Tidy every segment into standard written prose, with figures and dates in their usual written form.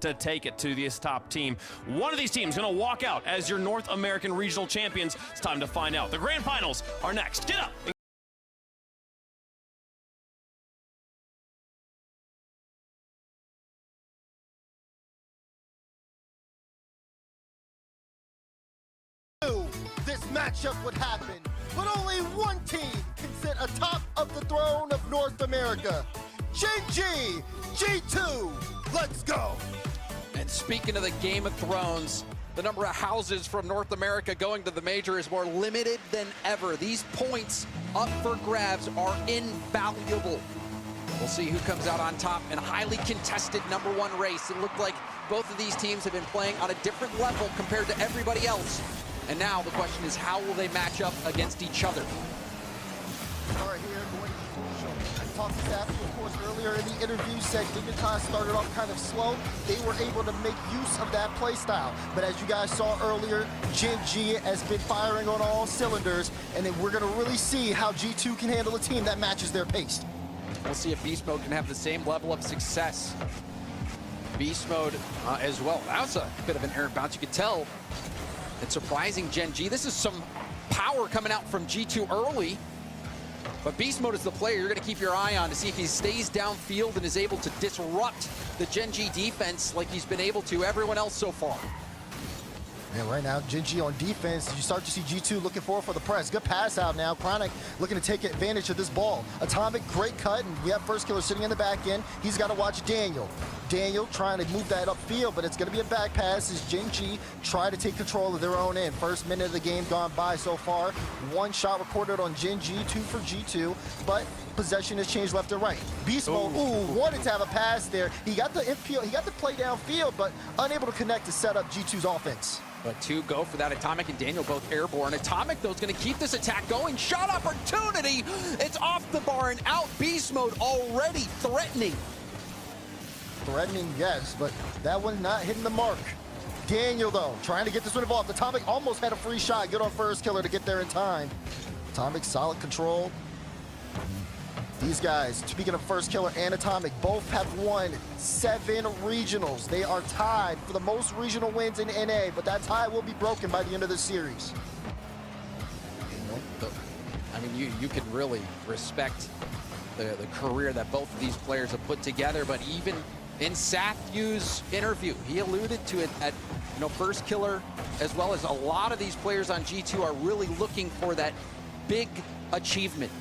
to take it to this top team. One of these teams going to walk out as your North American Regional Champions. It's time to find out. The grand finals are next. Get up. This matchup would happen, but only one team can sit atop of the throne of North America. Gen G, G2, let's go. And speaking of the Game of Thrones, the number of houses from North America going to the major is more limited than ever. These points up for grabs are invaluable. We'll see who comes out on top in a highly contested #1 race. It looked like both of these teams have been playing on a different level compared to everybody else. And now the question is, how will they match up against each other? Start here, going to I talked to Sappy, of course, earlier in the interview, said Dignitas started off kind of slow. They were able to make use of that play style. But as you guys saw earlier, Gen G has been firing on all cylinders, and then we're going to really see how G2 can handle a team that matches their pace. We'll see if Beast Mode can have the same level of success. Beast Mode as well. That was a bit of an errant bounce. You could tell it's surprising Gen G. This is some power coming out from G2 early. But Beast Mode is the player you're going to keep your eye on to see if he stays downfield and is able to disrupt the Gen G defense like he's been able to everyone else so far. And right now, Gen G on defense, you start to see G2 looking forward for the press. Good pass out now. Chronic looking to take advantage of this ball. Atomic, great cut, and we have First Killer sitting in the back end. He's got to watch Daniel. Daniel trying to move that upfield, but it's going to be a back pass as Gen G try to take control of their own end. First minute of the game gone by so far. One shot recorded on Gen G, 2 for G2, but possession has changed left and right. Beast Mode, wanted to have a pass there. He got the infield, he got the play downfield, but unable to connect to set up G2's offense. But two go for that. Atomic and Daniel both airborne. Atomic, though, is going to keep this attack going. Shot opportunity. It's off the bar and out. Beast Mode already threatening. Threatening, yes, but that one's not hitting the mark. Daniel, though, trying to get this one involved. Atomic almost had a free shot. Good on First Killer to get there in time. Atomic, solid control. These guys, speaking of First Killer and Atomic, both have won 7 regionals. They are tied for the most regional wins in NA, but that tie will be broken by the end of the series. I mean, you can really respect the career that both of these players have put together, but even in Sathew's interview, he alluded to it at First Killer, as well as a lot of these players on G2 are really looking for that big achievement,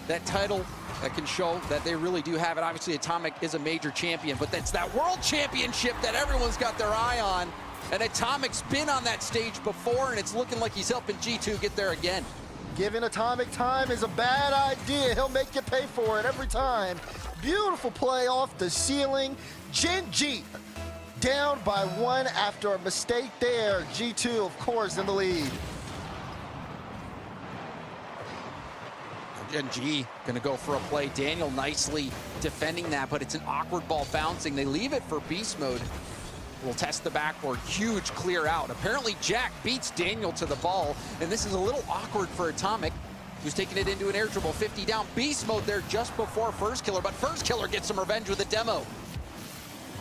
that title that can show that they really do have it. Obviously, Atomic is a major champion, but that's that world championship that everyone's got their eye on. And Atomic's been on that stage before, and it's looking like he's helping G2 get there again. Giving Atomic time is a bad idea. He'll make you pay for it every time. Beautiful play off the ceiling. Gen G down by 1 after a mistake there. G2, of course, in the lead. Gen G gonna go for a play. Daniel nicely defending that, but it's an awkward ball bouncing. They leave it for Beast Mode. We'll test the backboard. Huge clear out. Apparently Jack beats Daniel to the ball, and this is a little awkward for Atomic, who's taking it into an air dribble. 50 down. Beast Mode there just before First Killer, but First Killer gets some revenge with a demo.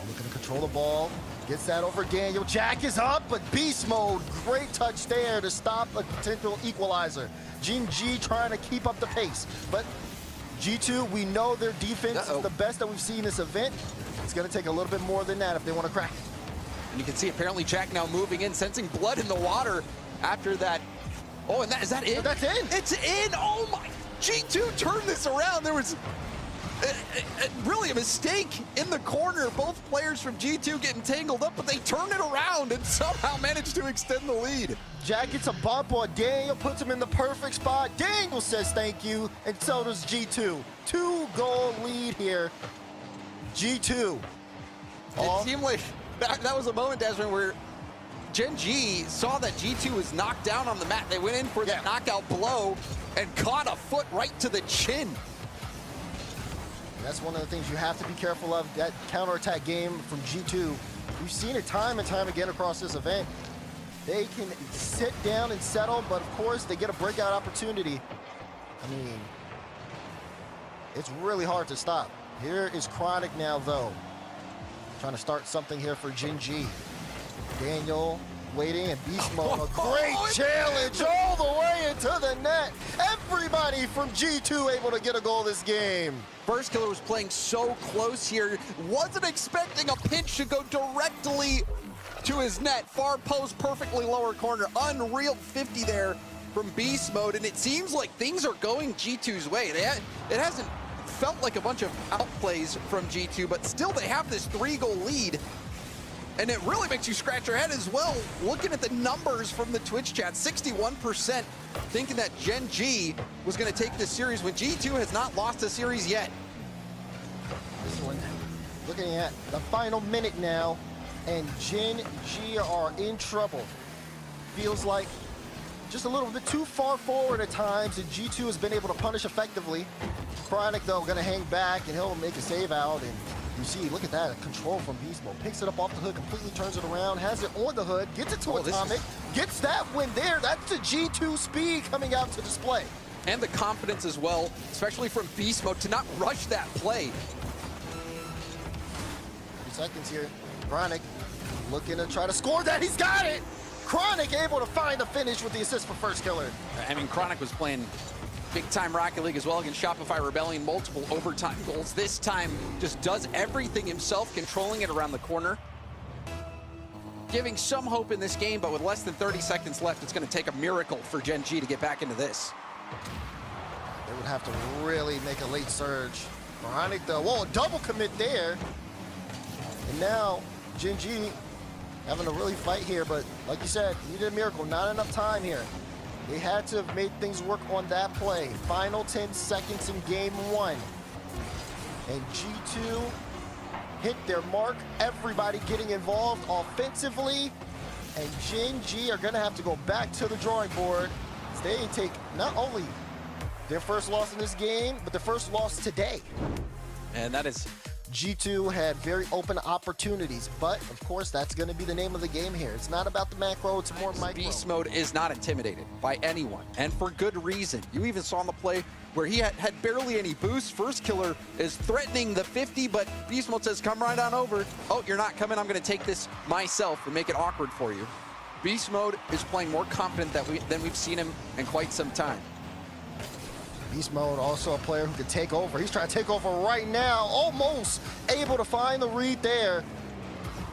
Looking to control the ball. Gets that over Daniel. Jack is up, but Beast Mode, great touch there to stop a potential equalizer. Gen G trying to keep up the pace, but G2, we know their defense is the best that we've seen this event. It's going to take a little bit more than that if they want to crack it. And you can see apparently Jack now moving in, sensing blood in the water after that. Oh, and is that it? That's in. It's in. Oh my! G2 turned this around. There was really a mistake in the corner. Both players from G2 getting tangled up, but they turned it around and somehow managed to extend the lead. Jack gets a bump on Daniel, puts him in the perfect spot. Daniel says thank you, and so does G2. 2-goal lead here. G2. It seemed like that was a moment, Desmond, where Gen G saw that G2 was knocked down on the mat. They went in for that knockout blow and caught a foot right to the chin. And that's one of the things you have to be careful of, that counterattack game from G2. We've seen it time and time again across this event. They can sit down and settle, but of course they get a breakout opportunity. I mean, it's really hard to stop. Here is Chronic now, though. trying to start something here for Gen G. Daniel waiting, and Beast Mode, a great challenge all the way into the net. Everybody from G2 able to get a goal this game. First Killer was playing so close here. Wasn't expecting a pinch to go directly to his net. Far post, perfectly lower corner. Unreal 50 there from Beast Mode, and it seems like things are going G2's way. It hasn't felt like a bunch of outplays from G2, but still they have this 3-goal lead. And it really makes you scratch your head as well, looking at the numbers from the Twitch chat. 61% thinking that Gen G was going to take this series when G2 has not lost a series yet. This one, looking at the final minute now, and Gen G are in trouble. Feels like just a little bit too far forward at times, and G2 has been able to punish effectively. Chronic, though, going to hang back, and he'll make a save out, and you see, look at that, control from Beast Mode. Picks it up off the hood, completely turns it around, has it on the hood, gets it to Atomic, gets that win there. That's the G2 speed coming out to display. And the confidence as well, especially from Beast Mode, to not rush that play. 3 seconds here. Chronic looking to try to score that. He's got it! Chronic able to find the finish with the assist for First Killer. I mean, Chronic was playing big-time Rocket League as well against Shopify Rebellion, multiple overtime goals. This time, just does everything himself, controlling it around the corner. Giving some hope in this game, but with less than 30 seconds left, it's going to take a miracle for Gen G to get back into this. They would have to really make a late surge. Chronic, though, whoa, double commit there. And now, Gen G having to really fight here, but like you said, needed a miracle, not enough time here. They had to have made things work on that play. Final 10 seconds in game 1. And G2 hit their mark. Everybody getting involved offensively. And Gen G are gonna have to go back to the drawing board. They take not only their first loss in this game, but their first loss today. And that is... G2 had very open opportunities, but of course that's going to be the name of the game here. It's not about the macro, it's more micro. Beast Mode is not intimidated by anyone, and for good reason. You even saw on the play where he had barely any boost. First Killer is threatening the 50, but Beast Mode says, come right on over. Oh, you're not coming, I'm going to take this myself and make it awkward for you. Beast Mode is playing more confident than we've seen him in quite some time. Beast Mode also a player who can take over. He's trying to take over right now. Almost able to find the read there.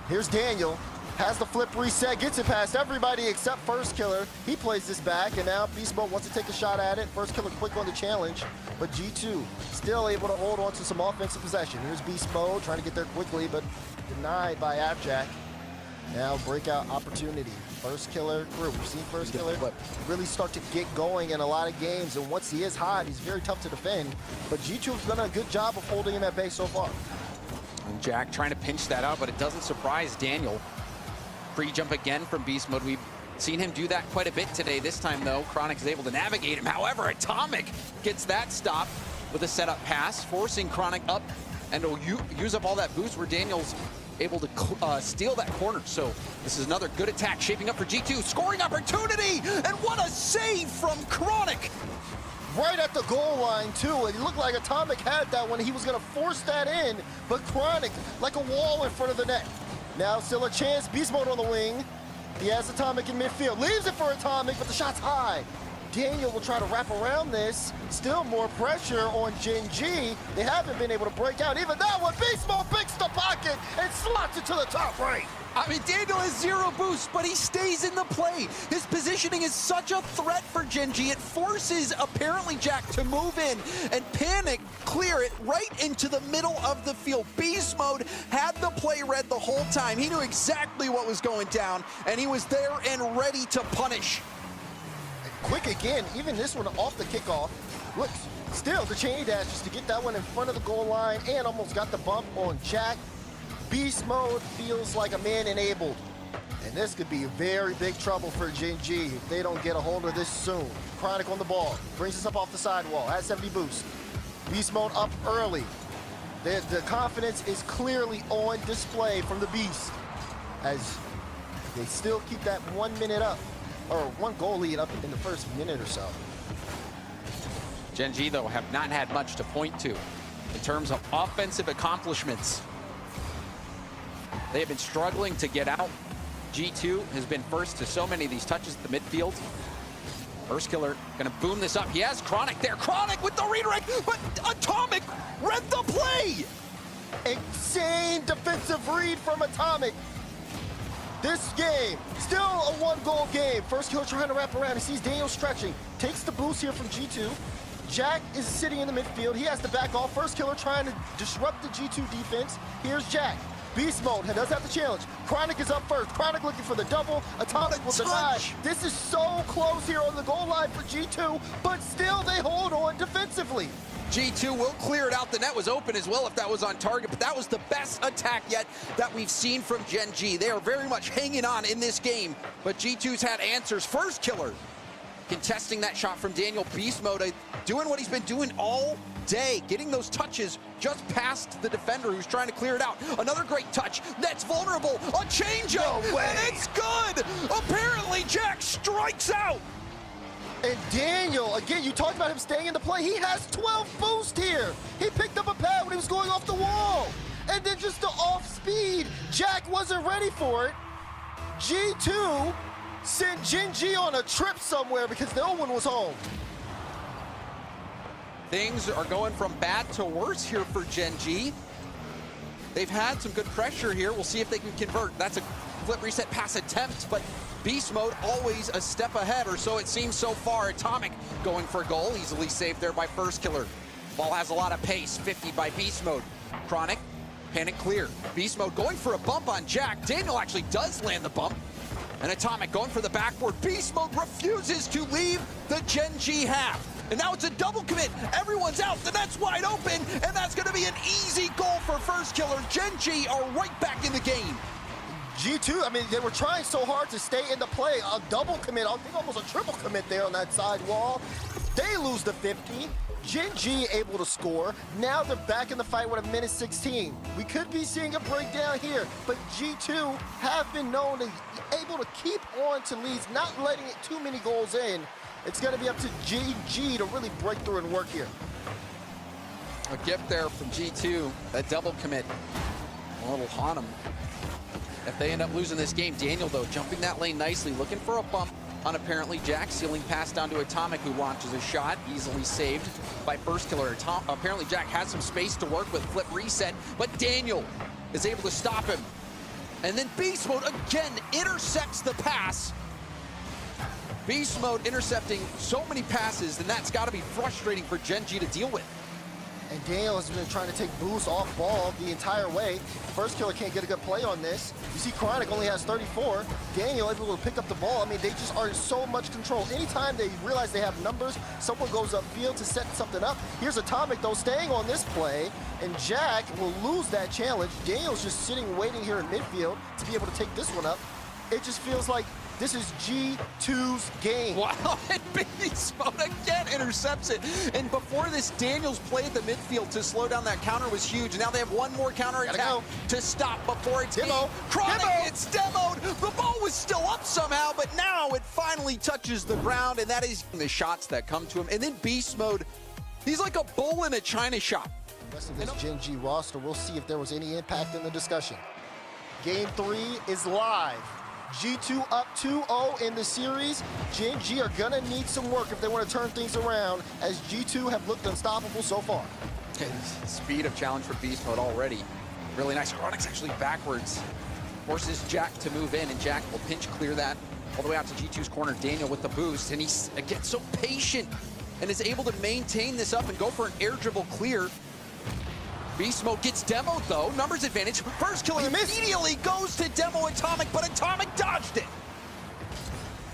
Here's Daniel. Has the flip reset. Gets it past everybody except First Killer. He plays this back, and now Beast Mode wants to take a shot at it. First Killer quick on the challenge, but G2 still able to hold on to some offensive possession. Here's Beast Mode trying to get there quickly, but denied by Abjack. Now breakout opportunity. First Killer crew. We've seen First Killer really start to get going in a lot of games, and once he is hot, he's very tough to defend. But G2 has done a good job of holding him at bay so far. And Jack trying to pinch that out, but it doesn't surprise Daniel. Free jump again from Beast Mode. We've seen him do that quite a bit today. This time, though, Chronic is able to navigate him. However, Atomic gets that stop with a setup pass, forcing Chronic up and to use up all that boost where Daniel's able to steal that corner. So this is another good attack shaping up for G2. Scoring opportunity, and what a save from Chronic. Right at the goal line, too. It looked like Atomic had that when he was going to force that in, but Chronic, like a wall in front of the net. Now still a chance. Beast Mode on the wing. He has Atomic in midfield. Leaves it for Atomic, but the shot's high. Daniel will try to wrap around this. Still more pressure on Gen G. They haven't been able to break out. Even that one, Beast Mode picks the pocket and slots it to the top right. I mean, Daniel has zero boost, but he stays in the play. His positioning is such a threat for Gen G. It forces, apparently, Jack to move in and panic, clear it right into the middle of the field. Beast Mode had the play read the whole time. He knew exactly what was going down, and he was there and ready to punish. Quick again, even this one off the kickoff. Look, still the chain dash just to get that one in front of the goal line and almost got the bump on Jack. Beast Mode feels like a man enabled. And this could be very big trouble for Gen G if they don't get a hold of this soon. Chronic on the ball, brings us up off the sidewall, has 70 boost. Beast Mode up early. The confidence is clearly on display from the Beast as they still keep that 1 minute up. Or 1 goal lead up in the first minute or so. Gen G, though, have not had much to point to in terms of offensive accomplishments. They have been struggling to get out. G2 has been first to so many of these touches at the midfield. First killer gonna boom this up. He has Chronic there. Chronic with the redirect, but Atomic read the play. Insane defensive read from Atomic. This game, still a one-goal game. First killer trying to wrap around. He sees Daniel stretching. Takes the boost here from G2. Jack is sitting in the midfield. He has to back off. First killer trying to disrupt the G2 defense. Here's Jack. Beast mode, he does have the challenge. Chronic is up first. Chronic looking for the double. Atomic will deny. This is so close here on the goal line for G2, but still they hold on defensively. G2 will clear it out. The net was open as well if that was on target, but that was the best attack yet that we've seen from Gen G. They are very much hanging on in this game, but G2's had answers. First killer contesting that shot from Daniel. Beast mode doing what he's been doing all day, getting those touches just past the defender who's trying to clear it out. Another great touch. That's vulnerable. A changeup, and it's good. Apparently, Jack strikes out. And Daniel, again, you talked about him staying in the play. He has 12 boost here. He picked up a pad when he was going off the wall. And then just the off speed. Jack wasn't ready for it. G2 sent Gen G on a trip somewhere because no one was home. Things are going from bad to worse here for Gen G. They've had some good pressure here. We'll see if they can convert. That's a flip reset pass attempt, but Beast mode always a step ahead, or so it seems so far. Atomic going for a goal, easily saved there by First Killer. Ball has a lot of pace, 50 by Beast mode. Chronic, panic clear. Beast mode going for a bump on Jack. Daniel actually does land the bump. And Atomic going for the backboard. Beast mode refuses to leave the Gen G half. And now it's a double commit. Everyone's out. The net's wide open. And that's going to be an easy goal for First Killer. Gen G are right back in the game. G2, I mean, they were trying so hard to stay in the play. A double commit, I think almost a triple commit there on that side wall. They lose the 50. Gen G able to score. Now they're back in the fight with a minute 16. We could be seeing a breakdown here, but G2 have been known to able to keep on to leads, not letting it too many goals in. It's going to be up to G to really break through and work here. A gift there from G2, that double commit. A little haunt them. If they end up losing this game, Daniel, though, jumping that lane nicely, looking for a bump on apparently Jack, sealing pass down to Atomic, who launches a shot, easily saved by First Killer. Apparently Jack has some space to work with, flip reset, but Daniel is able to stop him. And then Beast mode again intercepts the pass. Beast mode intercepting so many passes, and that's got to be frustrating for Gen G to deal with. And Daniel has been trying to take boost off ball the entire way. First Killer can't get a good play on this. You see Chronic only has 34. Daniel able to pick up the ball. I mean, they just are in so much control. Anytime they realize they have numbers, someone goes upfield to set something up. Here's Atomic, though, staying on this play, and Jack will lose that challenge. Daniel's just sitting, waiting here in midfield to be able to take this one up. It just feels like this is G2's game. Wow, and Beast mode again intercepts it. And before this, Daniels played the midfield to slow down that counter was huge. And now they have one more counter attack to stop before it's Demo. Chronic, it's demoed. The ball was still up somehow, but now it finally touches the ground, and that is the shots that come to him. And then Beast mode, he's like a bull in a china shop. The rest of this Gen G roster, we'll see if there was any impact in the discussion. Game 3 is live. G2 up 2-0 in the series. Gen G are gonna need some work if they want to turn things around, as G2 have looked unstoppable so far. Speed of challenge for Beast mode already. Really nice. Chronic's actually backwards. Forces Jack to move in, and Jack will pinch clear that all the way out to G2's corner. Daniel with the boost, and he's, again, so patient and is able to maintain this up and go for an air dribble clear. Beast mode gets demoed, though. Numbers advantage. First Killer immediately goes to demo Atomic, but Atomic dodged it.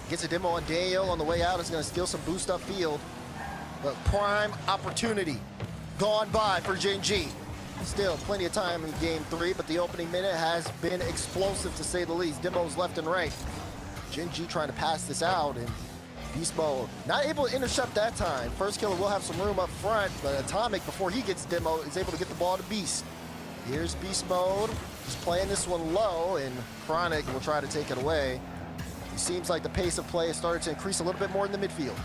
Gets a demo on Daniel on the way out. Is going to steal some boost up field. But prime opportunity gone by for Gen G. Still plenty of time in game 3, but the opening minute has been explosive to say the least. Demos left and right. Gen G trying to pass this out, and Beast mode not able to intercept that time. First Killer will have some room up front, but Atomic, before he gets demo, is able to get the ball to Beast. Here's Beast mode, just playing this one low, and Chronic will try to take it away. It seems like the pace of play has started to increase a little bit more in the midfield.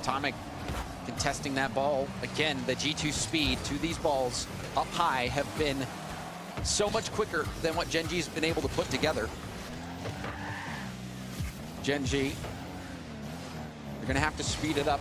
Atomic contesting that ball. Again, the G2 speed to these balls up high have been so much quicker than what Gen G's been able to put together. Gen G, you're gonna have to speed it up.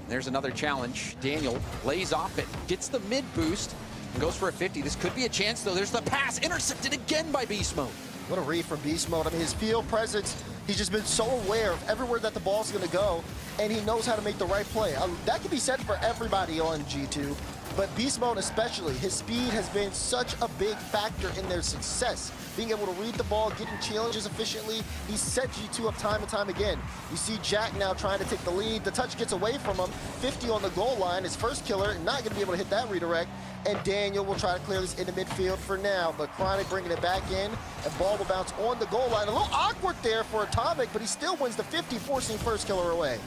There's another challenge. Daniel lays off it, gets the mid boost, and goes for a 50. This could be a chance, though. There's the pass, intercepted again by Beast Mode. What a read from Beast Mode. I mean, his field presence, he's just been so aware of everywhere that the ball's going to go, and he knows how to make the right play. That can be said for everybody on G2, but Beast Mode especially, his speed has been such a big factor in their success. Being able to read the ball, getting challenges efficiently, he set G2 up time and time again. You see Jack now trying to take the lead. The touch gets away from him. 50 on the goal line. His first killer, not going to be able to hit that redirect. And Daniel will try to clear this into midfield for now. But Chronic bringing it back in. And ball will bounce on the goal line. A little awkward there for Atomic, but he still wins the 50, forcing first killer away.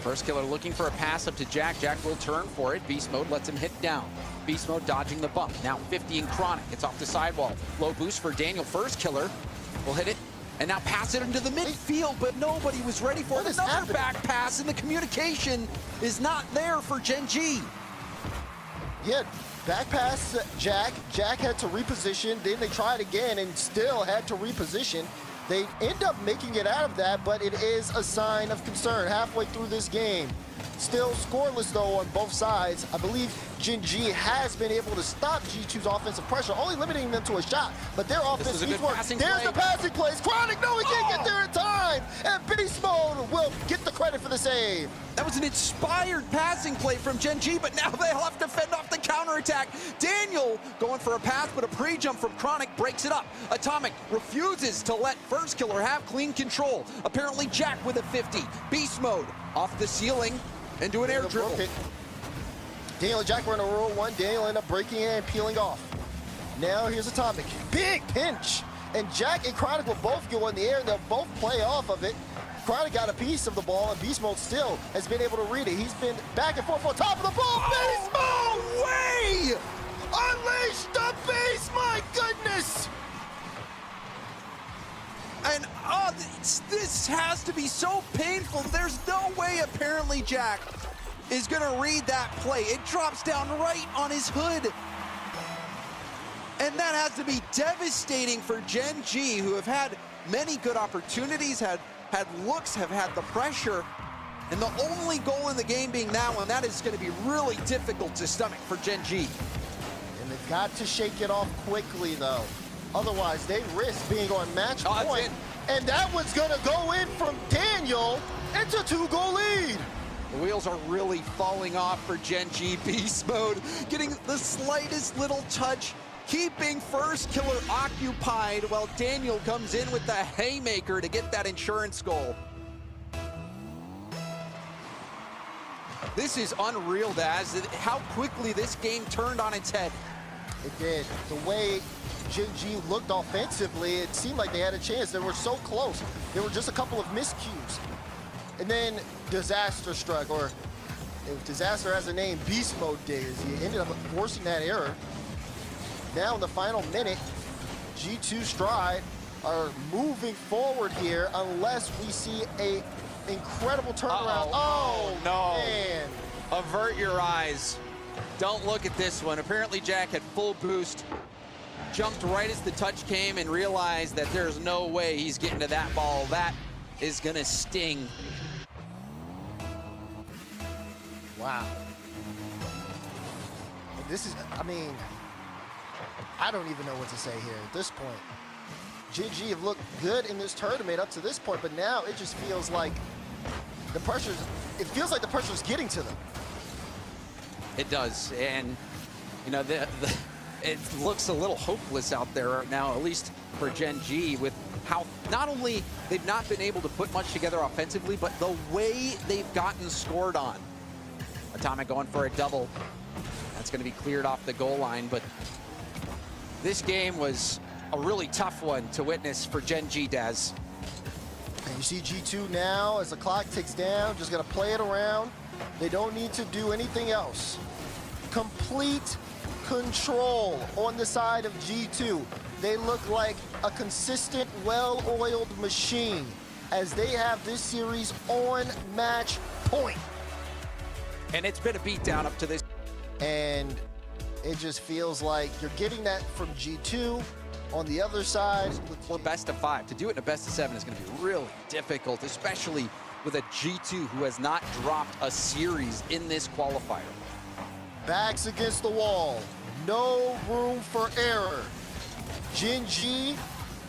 First killer looking for a pass up to Jack. Jack will turn for it. Beast Mode lets him hit down. Beast Mode dodging the bump. Now 50 in Chronic. It's off the sidewall. Low boost for Daniel. First killer will hit it. And now pass it into the midfield, but nobody was ready for it. Another back pass, and the communication is not there for Gen G. Yeah, back pass Jack. Jack had to reposition. Then they tried again and still had to reposition. They end up making it out of that, but it is a sign of concern halfway through this game. Still scoreless, though, on both sides. I believe Gen G has been able to stop G2's offensive pressure, only limiting them to a shot. But their offense needs work. There's the passing plays. Chronic, no, he can't get there in time. And Beast Mode will get the credit for the save. That was an inspired passing play from Gen G, but now they'll have to fend off the counterattack. Daniel going for a pass, but a pre-jump from Chronic breaks it up. Atomic refuses to let first killer have clean control. Apparently Jack with a 50. Beast Mode off the ceiling into an air dribble. Daniel and Jack were in a roll one. Daniel ended up breaking in and peeling off. Now here's Atomic. Big pinch. And Jack and Chronic will both go in the air, and they'll both play off of it. Chronic got a piece of the ball, and Beast Mode still has been able to read it. He's been back and forth on top of the ball. Beast Mode! Way! Unleash the beast! My goodness! And this has to be so painful. There's no way apparently Jack is gonna read that play. It drops down right on his hood. And that has to be devastating for Gen G, who have had many good opportunities, had looks, have had the pressure, and the only goal in the game being that one. That is gonna be really difficult to stomach for Gen G. And they've got to shake it off quickly, though. Otherwise, they risk being on match point. And that one's gonna go in from Daniel. It's a 2-goal lead. The wheels are really falling off for Gen G. Beast Mode getting the slightest little touch, keeping first killer occupied while Daniel comes in with the haymaker to get that insurance goal. This is unreal, Daz, how quickly this game turned on its head. It did. The way Gen G looked offensively, it seemed like they had a chance. They were so close. There were just a couple of miscues. And then disaster struck, or if disaster has a name, Beast Mode did. He ended up forcing that error. Now in the final minute, G2 Stride are moving forward here unless we see a incredible turnaround. Oh no, man. Avert your eyes. Don't look at this one. Apparently Jack had full boost, jumped right as the touch came, and realized that there's no way he's getting to that ball. That is gonna sting. Wow. This is, I mean, I don't even know what to say here at this point. Gen G have looked good in this tournament up to this point, but now it just feels like the pressure's, it feels like the pressure's getting to them. It does, and you know, it looks a little hopeless out there right now, at least for Gen G, with how not only they've not been able to put much together offensively, but the way they've gotten scored on. Atomic going for a double. That's going to be cleared off the goal line, but this game was a really tough one to witness for Gen G, Daz. And you see G2 now, as the clock ticks down, just going to play it around. They don't need to do anything else. Complete control on the side of G2. They look like a consistent, well-oiled machine as they have this series on match point. And it's been a beatdown up to this. And It just feels like you're getting that from G2. On the other side, For best of 5, to do it in a best of 7 is going to be really difficult, especially with a G2 who has not dropped a series in this qualifier. backs against the wall. No room for error. Gen G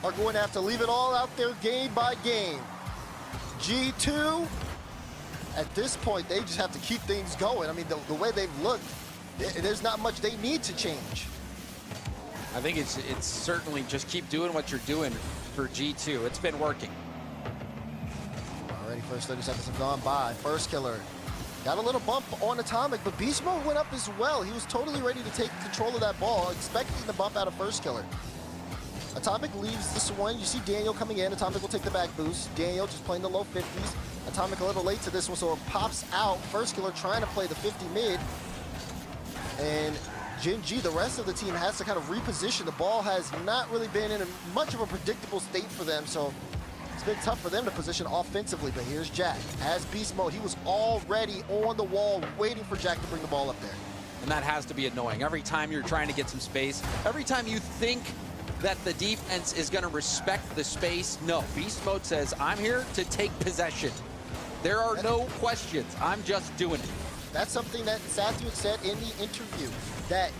are going to have to leave it all out there game by game. G2, at this point, they just have to keep things going. I mean, the way they've looked, there's not much they need to change. I think it's certainly just keep doing what you're doing for G2. It's been working. Already first 30 seconds have gone by. First killer got a little bump on Atomic, but Beast Mode went up as well. He was totally ready to take control of that ball, expecting the bump out of first killer. Atomic leaves this one. You see Daniel coming in. Atomic will take the back boost. Daniel just playing the low 50s. Atomic a little late to this one, so it pops out. First killer trying to play the 50 mid. And Gen G, the rest of the team, has to kind of reposition. The ball has not really been in much of a predictable state for them, so it's been tough for them to position offensively. But here's Jack. Has Beast Mode. He was already on the wall waiting for Jack to bring the ball up there. And that has to be annoying. Every time you're trying to get some space, every time you think that the defense is going to respect the space, no. Beast Mode says, I'm here to take possession. There are no questions. I'm just doing it. That's something that Sathu said in the interview, that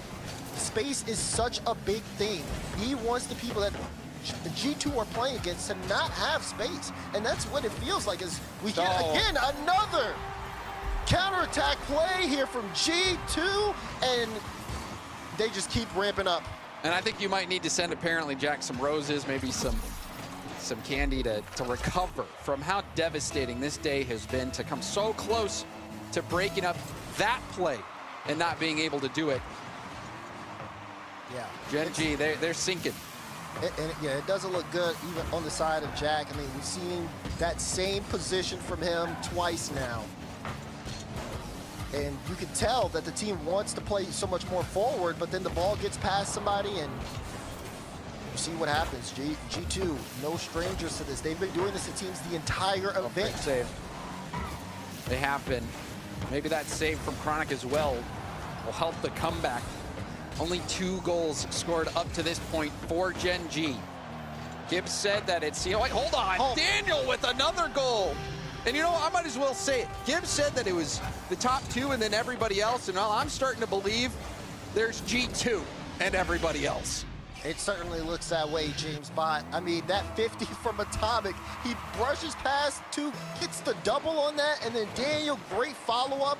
space is such a big thing. He wants the people that the G2 are playing against to not have space. And that's what it feels like, is we get, again, another counterattack play here from G2, and they just keep ramping up. And I think you might need to send, apparently, Jack some roses, maybe some candy to recover from how devastating this day has been, to come so close to breaking up that play and not being able to do it. Yeah. Gen G, they're sinking. Yeah, it doesn't look good even on the side of Jack. I mean, we've seen that same position from him twice now. And you can tell that the team wants to play so much more forward, but then the ball gets past somebody and you see what happens. G2, no strangers to this. They've been doing this to teams the entire event. Save. They have been. Maybe that save from Chronic as well will help the comeback. Only 2 goals scored up to this point for Gen G. Gibbs said that it's, wait, hold on. Oh. Daniel with another goal. And you know, I might as well say it. Gibbs said that it was the top 2 and then everybody else. And I'm starting to believe there's G2 and everybody else. It certainly looks that way, James Bott. I mean, that 50 from Atomic, he brushes past 2, gets the double on that, and then Daniel, great follow-up.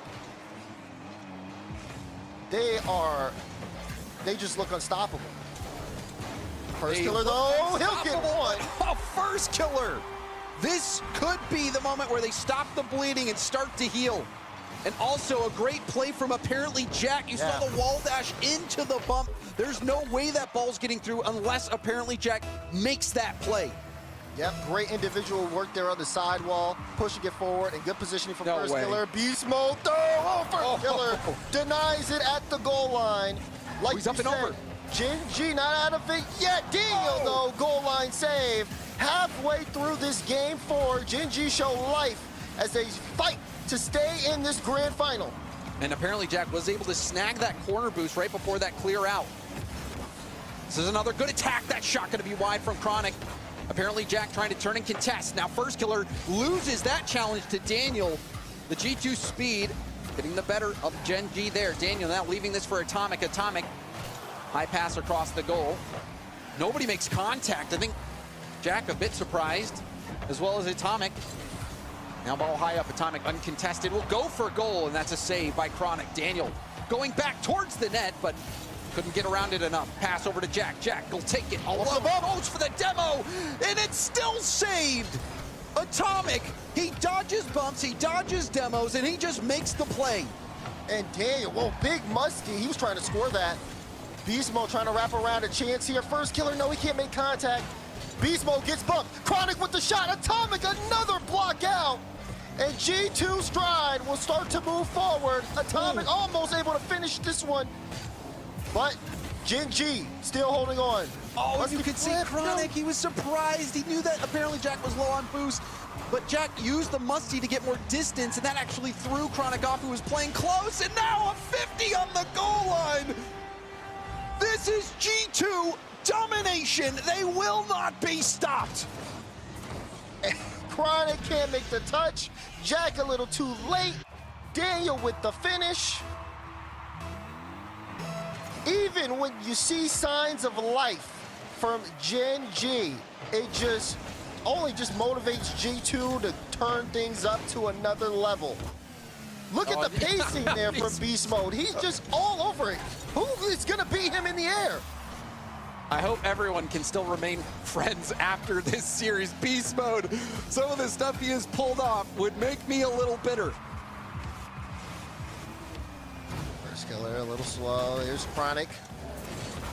They just look unstoppable. First killer, though, he'll get one. Oh, first killer. This could be the moment where they stop the bleeding and start to heal. And also a great play from apparently Jack. You saw the wall dash into the bump. There's no way that ball's getting through unless apparently Jack makes that play. Yep, great individual work there on the sidewall, pushing it forward, and good positioning from first killer. Beast Mode, first killer denies it at the goal line. Like he's up and over. Gen G not out of it yet. Daniel, though, goal line save. Halfway through this game 4, Gen G show life as they fight to stay in this grand final. And apparently Jack was able to snag that corner boost right before that clear out. This is another good attack. That shot going to be wide from Chronic. Apparently Jack trying to turn and contest. Now first killer loses that challenge to Daniel. The G2 speed getting the better of Gen G there. Daniel now leaving this for Atomic. Atomic, high pass across the goal. Nobody makes contact. I think Jack a bit surprised, as well as Atomic. Now ball high up, Atomic uncontested, will go for a goal, and that's a save by Chronic. Daniel going back towards the net, but couldn't get around it enough. Pass over to Jack. Jack will take it all up. Goes for the demo, and it's still saved. Atomic, he dodges bumps, he dodges demos, and he just makes the play. And Daniel, whoa, big musky. He was trying to score that. Beast Mode trying to wrap around a chance here. First killer, no, he can't make contact. Beast Mode gets bumped. Chronic with the shot. Atomic, another block out. And G2 Stride will start to move forward. Atomic almost able to finish this one. But Gen G still holding on. Oh, you could see Chronic, he was surprised. He knew that apparently Jack was low on boost, but Jack used the musty to get more distance, and that actually threw Chronic off, who was playing close, and now a 50 on the goal line. G2 domination. They will not be stopped. Chronic can't make the touch. Jack a little too late. Daniel with the finish. Even when you see signs of life from Gen G, it just motivates G2 to turn things up to another level. Look at the pacing there from Beast Mode. He's just all over it. Who is gonna beat him in the air? I hope everyone can still remain friends after this series. Beast Mode, some of the stuff he has pulled off would make me a little bitter. First killer, a little slow. Here's Chronic.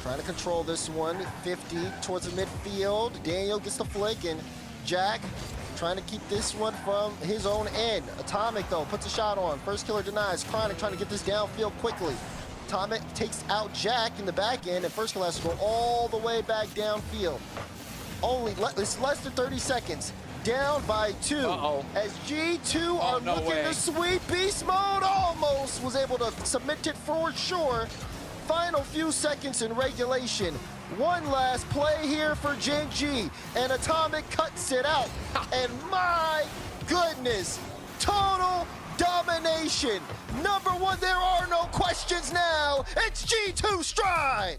Trying to control this one. 50 towards the midfield. Daniel gets the flick, and Jack trying to keep this one from his own end. Atomic, though, puts a shot on. First killer denies. Chronic trying to get this downfield quickly. Atomic takes out Jack in the back end, and first killer has to go all the way back downfield. It's less than 30 seconds. Down by 2. As G2 are looking to sweep. Beast Mode almost was able to submit it for sure. Final few seconds in regulation. One last play here for Gen G, and Atomic cuts it out. And my goodness, total domination. Number 1, there are no questions now. It's G2 stride.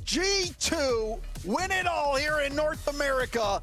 G2 win it all here in North America.